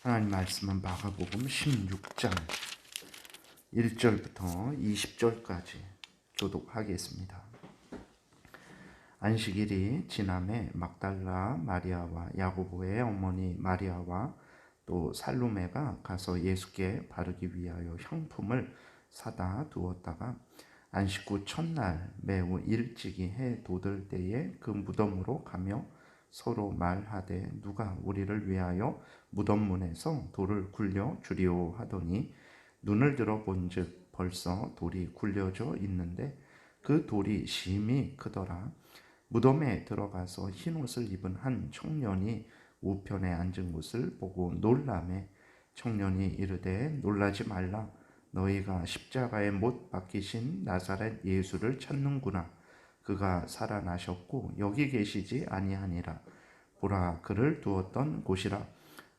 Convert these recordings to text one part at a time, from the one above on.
하나님 말씀은 마가복음 16장 1절부터 20절까지 교독하겠습니다. 안식일이 지남에 막달라 마리아와 야고보의 어머니 마리아와 또 살로메가 가서 예수께 바르기 위하여 향품을 사다 두었다가 안식 후 첫날 매우 일찍이 해 돋을 때에 그 무덤으로 가며 서로 말하되 누가 우리를 위하여 무덤 문에서 돌을 굴려 주리오 하더니 눈을 들어 본즉 벌써 돌이 굴려져 있는데 그 돌이 심히 크더라. 무덤에 들어가서 흰옷을 입은 한 청년이 우편에 앉은 것을 보고 놀라매 청년이 이르되 놀라지 말라. 너희가 십자가에 못 박히신 나사렛 예수를 찾는구나. 그가 살아나셨고 여기 계시지 아니하니라. 보라, 그를 두었던 곳이라.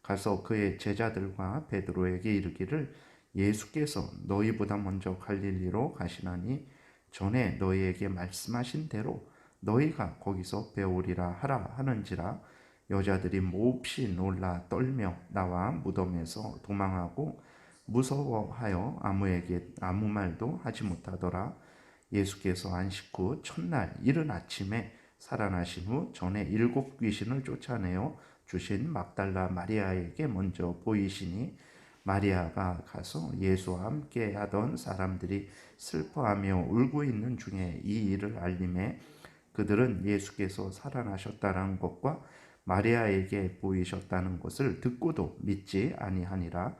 가서 그의 제자들과 베드로에게 이르기를 예수께서 너희보다 먼저 갈릴리로 가시나니 전에 너희에게 말씀하신 대로 너희가 거기서 배우리라 하라 하는지라. 여자들이 몹시 놀라 떨며 나와 무덤에서 도망하고 무서워하여 아무에게 아무 말도 하지 못하더라. 예수께서 안식 후 첫날 이른 아침에 살아나신 후 전에 7 귀신을 쫓아내어 주신 막달라 마리아에게 먼저 보이시니 마리아가 가서 예수와 함께 하던 사람들이 슬퍼하며 울고 있는 중에 이 일을 알림해 그들은 예수께서 살아나셨다는 것과 마리아에게 보이셨다는 것을 듣고도 믿지 아니하니라.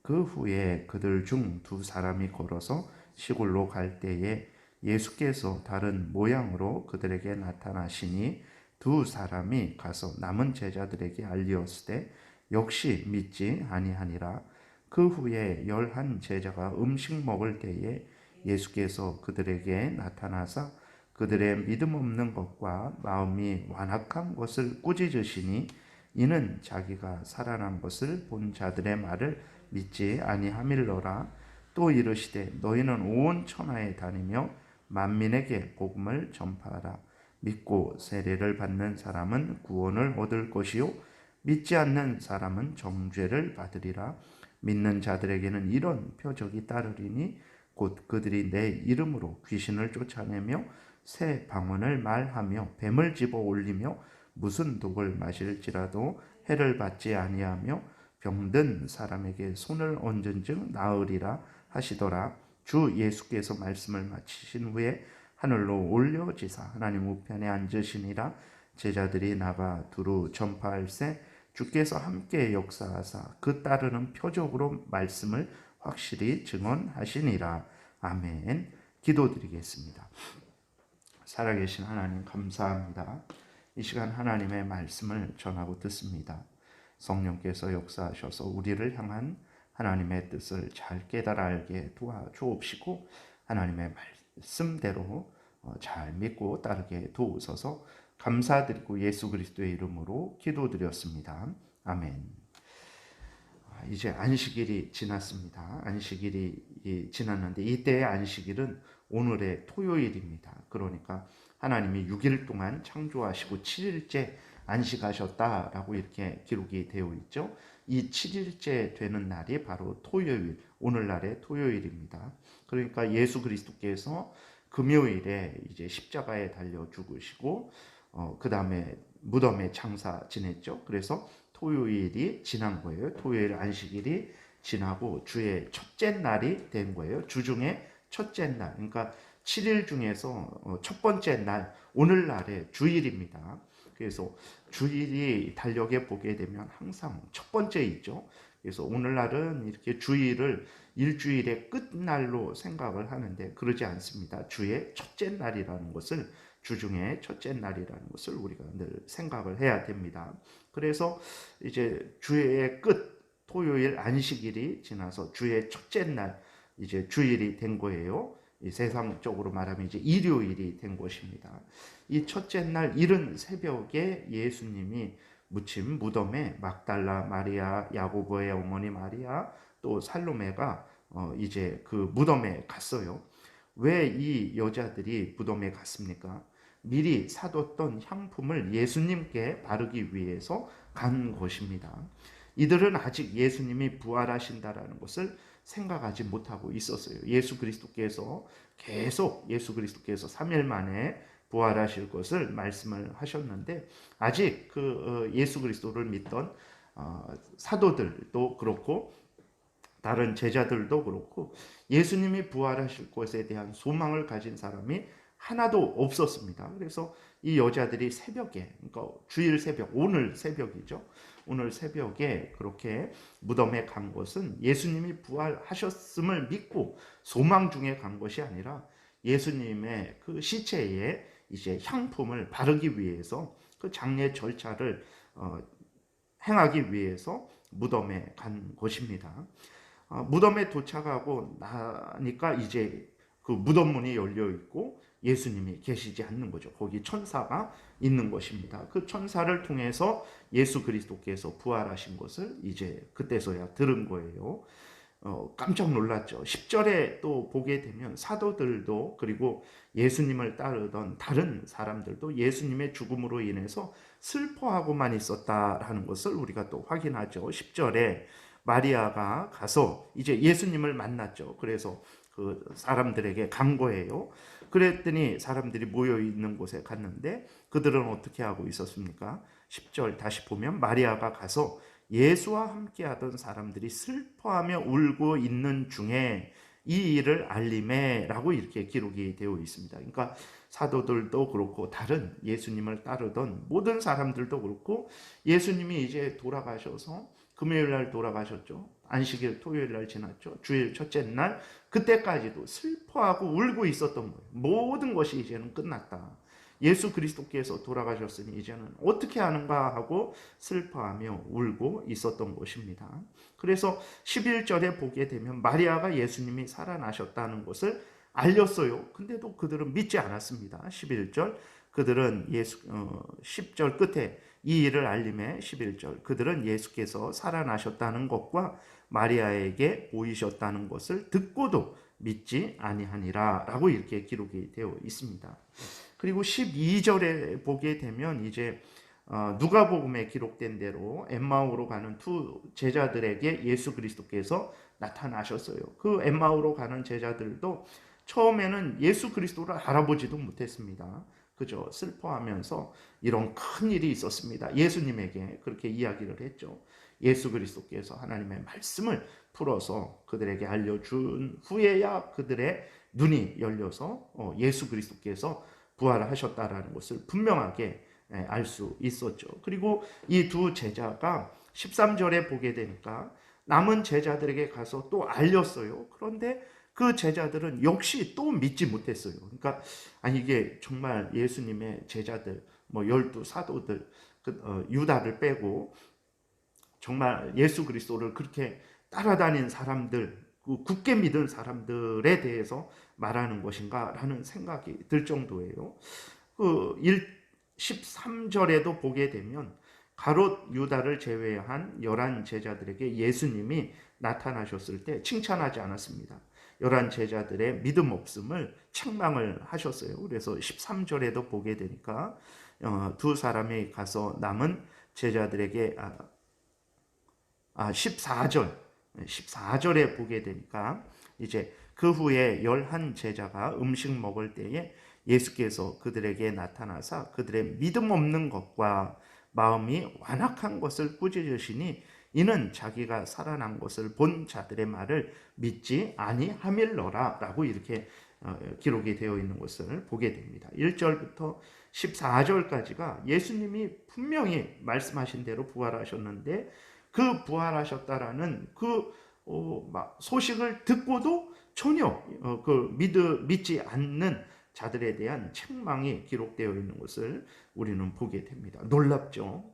그 후에 그들 중 2 사람이 걸어서 시골로 갈 때에 예수께서 다른 모양으로 그들에게 나타나시니 2 사람이 가서 남은 제자들에게 알리었으되 역시 믿지 아니하니라. 그 후에 11 제자가 음식 먹을 때에 예수께서 그들에게 나타나사 그들의 믿음 없는 것과 마음이 완악한 것을 꾸짖으시니 이는 자기가 살아난 것을 본 자들의 말을 믿지 아니함일러라. 또 이르시되 너희는 온 천하에 다니며 만민에게 복음을 전파하라. 믿고 세례를 받는 사람은 구원을 얻을 것이요 믿지 않는 사람은 정죄를 받으리라. 믿는 자들에게는 이런 표적이 따르리니 곧 그들이 내 이름으로 귀신을 쫓아내며 새 방언을 말하며 뱀을 집어 올리며 무슨 독을 마실지라도 해를 받지 아니하며 병든 사람에게 손을 얹은즉 나으리라 하시더라. 주 예수께서 말씀을 마치신 후에 하늘로 올려지사 하나님 우편에 앉으시니라. 제자들이 나가 두루 전파할세 주께서 함께 역사하사 그 따르는 표적으로 말씀을 확실히 증언하시니라. 아멘. 기도드리겠습니다. 살아계신 하나님 감사합니다. 이 시간 하나님의 말씀을 전하고 듣습니다. 성령께서 역사하셔서 우리를 향한 하나님의 뜻을 잘 깨달아 알게 도와주옵시고 하나님의 말씀대로 잘 믿고 따르게 도우소서. 감사드리고 예수 그리스도의 이름으로 기도드렸습니다. 아멘. 이제 안식일이 지났습니다. 안식일이 지났는데 이때의 안식일은 오늘의 토요일입니다. 그러니까 하나님이 6일 동안 창조하시고 7일째 안식하셨다라고 이렇게 기록이 되어 있죠. 이 7일째 되는 날이 바로 토요일, 오늘날의 토요일입니다. 그러니까 예수 그리스도께서 금요일에 이제 십자가에 달려 죽으시고 그 다음에 무덤에 장사 지냈죠. 그래서 토요일이 지난 거예요. 토요일 안식일이 지나고 주의 첫째 날이 된 거예요. 주중에 첫째 날. 그러니까 7일 중에서 첫 번째 날, 오늘날의 주일입니다. 그래서 주일이 달력에 보게 되면 항상 첫 번째 있죠. 그래서 오늘날은 이렇게 주일을 일주일의 끝날로 생각을 하는데 그러지 않습니다. 주의 첫째 날이라는 것을 주중에 첫째 날이라는 것을 우리가 늘 생각을 해야 됩니다. 그래서 이제 주의 끝 토요일 안식일이 지나서 주의 첫째 날 이제 주일이 된 거예요. 이 세상적으로 말하면 이제 일요일이 된 것입니다. 이 첫째 날 이른 새벽에 예수님이 묻힌 무덤에 막달라 마리아, 야고보의 어머니 마리아, 또 살로메가 이제 그 무덤에 갔어요. 왜 이 여자들이 무덤에 갔습니까? 미리 사뒀던 향품을 예수님께 바르기 위해서 간 것입니다. 이들은 아직 예수님이 부활하신다라는 것을 생각하지 못하고 있었어요. 예수 그리스도께서 3일 만에 부활하실 것을 말씀을 하셨는데, 아직 예수 그리스도를 믿던 사도들도 그렇고 다른 제자들도 그렇고 예수님이 부활하실 것에 대한 소망을 가진 사람이 하나도 없었습니다. 그래서 이 여자들이 새벽에, 그러니까 주일 새벽, 오늘 새벽이죠. 오늘 새벽에 그렇게 무덤에 간 것은 예수님이 부활하셨음을 믿고 소망 중에 간 것이 아니라 예수님의 그 시체에 이제 향품을 바르기 위해서, 그 장례 절차를 행하기 위해서 무덤에 간 것입니다. 무덤에 도착하고 나니까 이제 그 무덤 문이 열려 있고 예수님이 계시지 않는 거죠. 거기 천사가 있는 것입니다. 그 천사를 통해서 예수 그리스도께서 부활하신 것을 이제 그때서야 들은 거예요. 깜짝 놀랐죠. 10절에 또 보게 되면 사도들도 그리고 예수님을 따르던 다른 사람들도 예수님의 죽음으로 인해서 슬퍼하고만 있었다라는 것을 우리가 또 확인하죠. 10절에 마리아가 가서 이제 예수님을 만났죠. 그래서 그 사람들에게 간 거예요. 그랬더니 사람들이 모여 있는 곳에 갔는데 그들은 어떻게 하고 있었습니까? 10절 다시 보면 마리아가 가서 예수와 함께하던 사람들이 슬퍼하며 울고 있는 중에 이 일을 알림해라고 이렇게 기록이 되어 있습니다. 그러니까 사도들도 그렇고 다른 예수님을 따르던 모든 사람들도 그렇고 예수님이 이제 돌아가셔서 금요일 날 돌아가셨죠. 안식일 토요일 날 지났죠. 주일 첫째 날 그때까지도 슬퍼하고 울고 있었던 거예요. 모든 것이 이제는 끝났다. 예수 그리스도께서 돌아가셨으니 이제는 어떻게 하는가 하고 슬퍼하며 울고 있었던 것입니다. 그래서 11절에 보게 되면 마리아가 예수님이 살아나셨다는 것을 알렸어요. 근데도 그들은 믿지 않았습니다. 11절 그들은 10절 끝에 이 일을 알림해 11절 그들은 예수께서 살아나셨다는 것과 마리아에게 보이셨다는 것을 듣고도 믿지 아니하니라 라고 이렇게 기록이 되어 있습니다. 그리고 12절에 보게 되면 이제 누가복음에 기록된 대로 엠마오로 가는 두 제자들에게 예수 그리스도께서 나타나셨어요. 그 엠마오로 가는 제자들도 처음에는 예수 그리스도를 알아보지도 못했습니다. 그저 슬퍼하면서 이런 큰 일이 있었습니다. 예수님에게 그렇게 이야기를 했죠. 예수 그리스도께서 하나님의 말씀을 풀어서 그들에게 알려준 후에야 그들의 눈이 열려서 예수 그리스도께서 부활하셨다라는 것을 분명하게 알 수 있었죠. 그리고 이 두 제자가 13절에 보게 되니까 남은 제자들에게 가서 또 알렸어요. 그런데 그 제자들은 역시 또 믿지 못했어요. 그러니까 아니 이게 정말 예수님의 제자들, 뭐 12 사도들, 유다를 빼고 정말 예수 그리스도를 그렇게 따라다닌 사람들, 굳게 믿은 사람들에 대해서 말하는 것인가 라는 생각이 들 정도예요. 13절에도 보게 되면 가롯 유다를 제외한 11 제자들에게 예수님이 나타나셨을 때 칭찬하지 않았습니다. 11 제자들의 믿음 없음을 책망을 하셨어요. 그래서 13절에도 보게 되니까 두 사람이 가서 남은 제자들에게 14절에 보게 되니까 이제 그 후에 11 제자가 음식 먹을 때에 예수께서 그들에게 나타나사 그들의 믿음 없는 것과 마음이 완악한 것을 꾸짖으시니 이는 자기가 살아난 것을 본 자들의 말을 믿지 아니함일러라 라고 이렇게 기록이 되어 있는 것을 보게 됩니다. 1절부터 14절까지가 예수님이 분명히 말씀하신 대로 부활하셨는데 그 부활하셨다라는 그 소식을 듣고도 전혀 믿지 않는 자들에 대한 책망이 기록되어 있는 것을 우리는 보게 됩니다. 놀랍죠?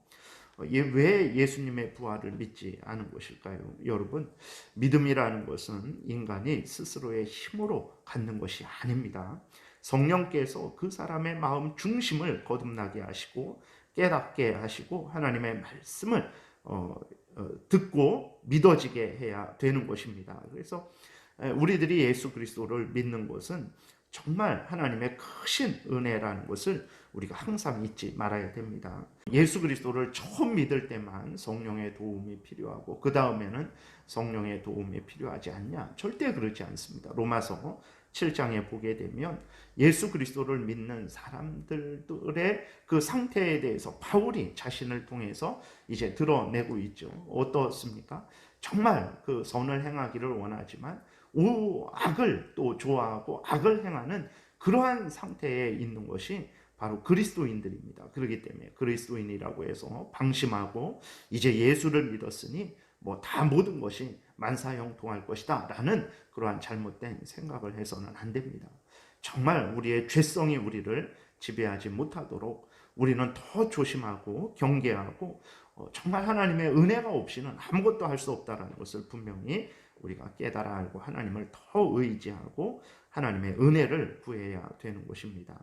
왜 예수님의 부활을 믿지 않은 것일까요? 여러분, 믿음이라는 것은 인간이 스스로의 힘으로 갖는 것이 아닙니다. 성령께서 그 사람의 마음 중심을 거듭나게 하시고 깨닫게 하시고 하나님의 말씀을 듣고 믿어지게 해야 되는 것입니다. 그래서 우리들이 예수 그리스도를 믿는 것은 정말 하나님의 크신 은혜라는 것을 우리가 항상 잊지 말아야 됩니다. 예수 그리스도를 처음 믿을 때만 성령의 도움이 필요하고 그 다음에는 성령의 도움이 필요하지 않냐? 절대 그렇지 않습니다. 로마서 7장에 보게 되면 예수 그리스도를 믿는 사람들의 그 상태에 대해서 바울이 자신을 통해서 이제 드러내고 있죠. 어떻습니까? 정말 그 선을 행하기를 원하지만 악을 또 좋아하고 악을 행하는 그러한 상태에 있는 것이 바로 그리스도인들입니다. 그렇기 때문에 그리스도인이라고 해서 방심하고 이제 예수를 믿었으니 뭐 다 모든 것이 만사형통할 것이다 라는 그러한 잘못된 생각을 해서는 안 됩니다. 정말 우리의 죄성이 우리를 지배하지 못하도록 우리는 더 조심하고 경계하고 정말 하나님의 은혜가 없이는 아무것도 할 수 없다는 것을 분명히 우리가 깨달아 알고 하나님을 더 의지하고 하나님의 은혜를 구해야 되는 것입니다.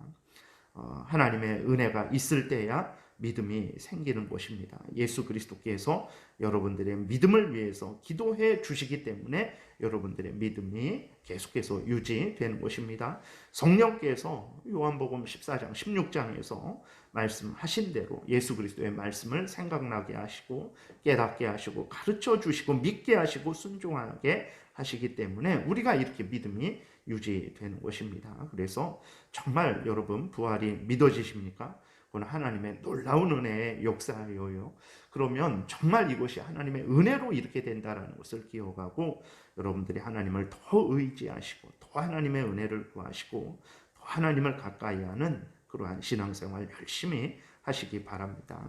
하나님의 은혜가 있을 때야 믿음이 생기는 것입니다. 예수 그리스도께서 여러분들의 믿음을 위해서 기도해 주시기 때문에 여러분들의 믿음이 계속해서 유지되는 것입니다. 성령께서 요한복음 14장 16장에서 말씀하신 대로 예수 그리스도의 말씀을 생각나게 하시고 깨닫게 하시고 가르쳐 주시고 믿게 하시고 순종하게 하시기 때문에 우리가 이렇게 믿음이 유지되는 것입니다. 그래서 정말 여러분 부활이 믿어지십니까? 그건 하나님의 놀라운 은혜의 역사예요. 그러면 정말 이것이 하나님의 은혜로 이렇게 된다는 것을 기억하고 여러분들이 하나님을 더 의지하시고 더 하나님의 은혜를 구하시고 더 하나님을 가까이 하는 그러한 신앙생활 열심히 하시기 바랍니다.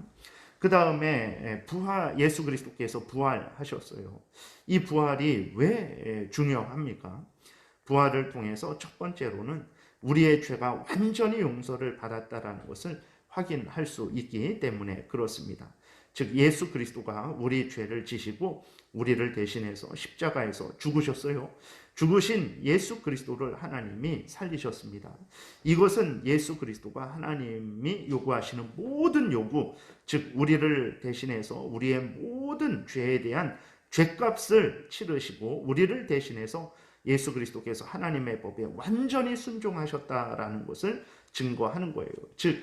그 다음에 예수 그리스도께서 부활하셨어요. 이 부활이 왜 중요합니까? 부활을 통해서 첫 번째로는 우리의 죄가 완전히 용서를 받았다라는 것을 확인할 수 있기 때문에 그렇습니다. 즉 예수 그리스도가 우리 죄를 지시고 우리를 대신해서 십자가에서 죽으셨어요. 죽으신 예수 그리스도를 하나님이 살리셨습니다. 이것은 예수 그리스도가 하나님이 요구하시는 모든 요구, 즉 우리를 대신해서 우리의 모든 죄에 대한 죄값을 치르시고 우리를 대신해서 예수 그리스도께서 하나님의 법에 완전히 순종하셨다라는 것을 증거하는 거예요. 즉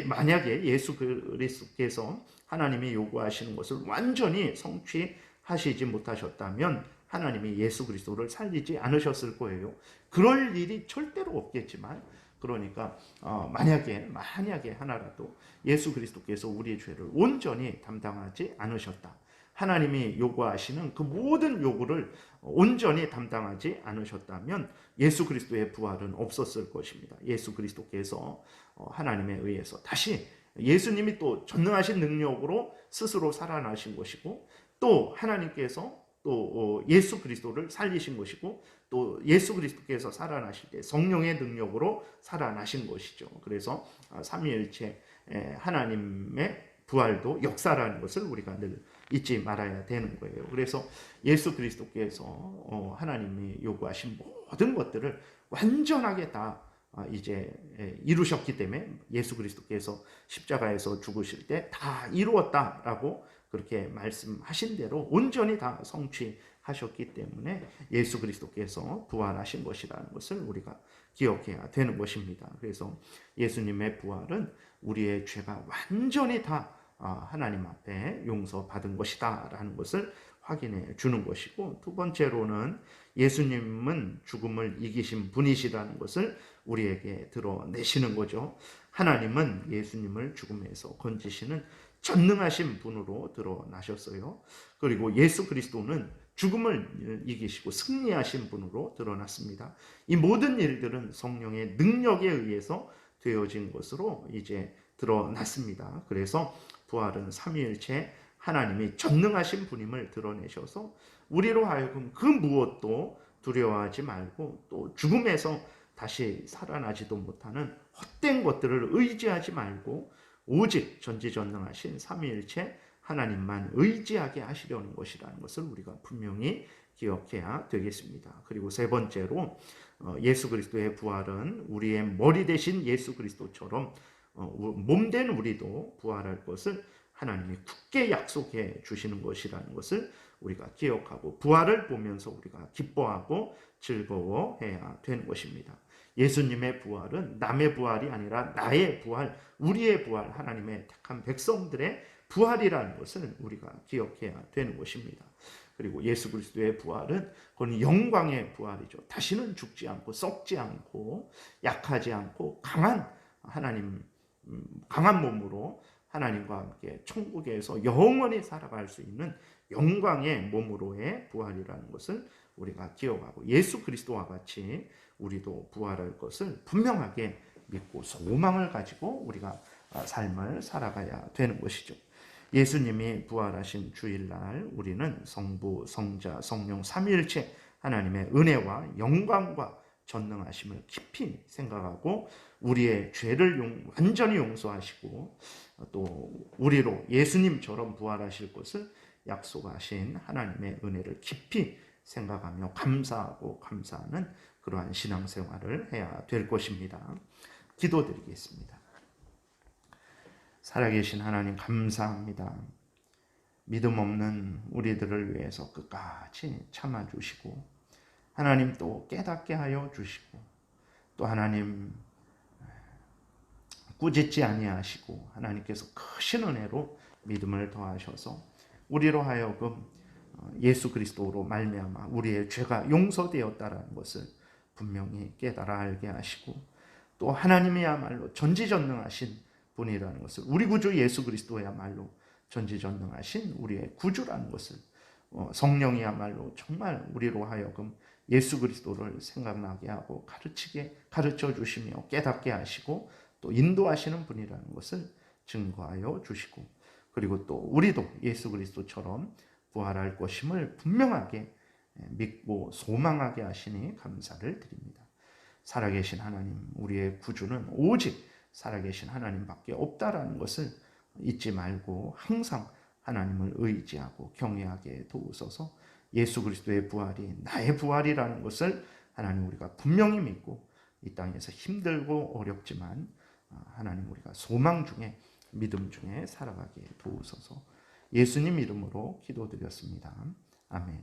만약에 예수 그리스도께서 하나님이 요구하시는 것을 완전히 성취하시지 못하셨다면 하나님이 예수 그리스도를 살리지 않으셨을 거예요. 그럴 일이 절대로 없겠지만 그러니까 만약에 하나라도 예수 그리스도께서 우리의 죄를 온전히 담당하지 않으셨다. 하나님이 요구하시는 그 모든 요구를 온전히 담당하지 않으셨다면 예수 그리스도의 부활은 없었을 것입니다. 예수 그리스도께서 하나님에 의해서 다시 예수님이 또 전능하신 능력으로 스스로 살아나신 것이고 또 하나님께서 또 예수 그리스도를 살리신 것이고 또 예수 그리스도께서 살아나실 때 성령의 능력으로 살아나신 것이죠. 그래서 삼위일체 하나님의 부활도 역사라는 것을 우리가 늘 잊지 말아야 되는 거예요. 그래서 예수 그리스도께서 하나님이 요구하신 모든 것들을 완전하게 다 이제 이루셨기 때문에 예수 그리스도께서 십자가에서 죽으실 때 다 이루었다라고 그렇게 말씀하신 대로 온전히 다 성취하셨기 때문에 예수 그리스도께서 부활하신 것이라는 것을 우리가 기억해야 되는 것입니다. 그래서 예수님의 부활은 우리의 죄가 완전히 다 하나님 앞에 용서받은 것이다 라는 것을 확인해 주는 것이고, 두 번째로는 예수님은 죽음을 이기신 분이시라는 것을 우리에게 드러내시는 거죠. 하나님은 예수님을 죽음에서 건지시는 전능하신 분으로 드러나셨어요. 그리고 예수 그리스도는 죽음을 이기시고 승리하신 분으로 드러났습니다. 이 모든 일들은 성령의 능력에 의해서 되어진 것으로 이제 드러났습니다. 그래서 부활은 삼위일체 하나님이 전능하신 분임을 드러내셔서 우리로 하여금 그 무엇도 두려워하지 말고 또 죽음에서 다시 살아나지도 못하는 헛된 것들을 의지하지 말고 오직 전지전능하신 삼위일체 하나님만 의지하게 하시려는 것이라는 것을 우리가 분명히 기억해야 되겠습니다. 그리고 세 번째로 예수 그리스도의 부활은 우리의 머리 대신 예수 그리스도처럼 몸된 우리도 부활할 것을 하나님이 굳게 약속해 주시는 것이라는 것을 우리가 기억하고 부활을 보면서 우리가 기뻐하고 즐거워해야 되는 것입니다. 예수님의 부활은 남의 부활이 아니라 나의 부활, 우리의 부활, 하나님의 택한 백성들의 부활이라는 것을 우리가 기억해야 되는 것입니다. 그리고 예수 그리스도의 부활은 그건 영광의 부활이죠. 다시는 죽지 않고 썩지 않고 약하지 않고 강한 하나님, 강한 몸으로 하나님과 함께 천국에서 영원히 살아갈 수 있는 영광의 몸으로의 부활이라는 것을 우리가 기억하고, 예수 그리스도와 같이 우리도 부활할 것을 분명하게 믿고 소망을 가지고 우리가 삶을 살아가야 되는 것이죠. 예수님이 부활하신 주일날 우리는 성부, 성자, 성령 삼위일체 하나님의 은혜와 영광과 전능하심을 깊이 생각하고, 우리의 죄를 완전히 용서하시고 또 우리로 예수님처럼 부활하실 것을 약속하신 하나님의 은혜를 깊이 생각하며 감사하고 감사하는 그러한 신앙생활을 해야 될 것입니다. 기도드리겠습니다. 살아계신 하나님, 감사합니다. 믿음 없는 우리들을 위해서 끝까지 참아주시고, 하나님 또 깨닫게 하여 주시고, 또 하나님 꾸짖지 아니하시고 하나님께서 크신 은혜로 믿음을 더하셔서 우리로 하여금 예수 그리스도로 말미암아 우리의 죄가 용서되었다라는 것을 분명히 깨달아 알게 하시고, 또 하나님이야말로 전지전능하신 분이라는 것을, 우리 구주 예수 그리스도야말로 전지전능하신 우리의 구주라는 것을, 성령이야말로 정말 우리로 하여금 예수 그리스도를 생각나게 하고 가르쳐 주시며 깨닫게 하시고 또 인도하시는 분이라는 것을 증거하여 주시고, 그리고 또 우리도 예수 그리스도처럼 부활할 것임을 분명하게 믿고 소망하게 하시니 감사를 드립니다. 살아계신 하나님, 우리의 구주는 오직 살아계신 하나님밖에 없다라는 것을 잊지 말고 항상 하나님을 의지하고 경외하게 도우소서. 예수 그리스도의 부활이 나의 부활이라는 것을 하나님 우리가 분명히 믿고, 이 땅에서 힘들고 어렵지만 하나님 우리가 소망 중에 믿음 중에 살아가게 도우소서. 예수님 이름으로 기도드렸습니다. 아멘.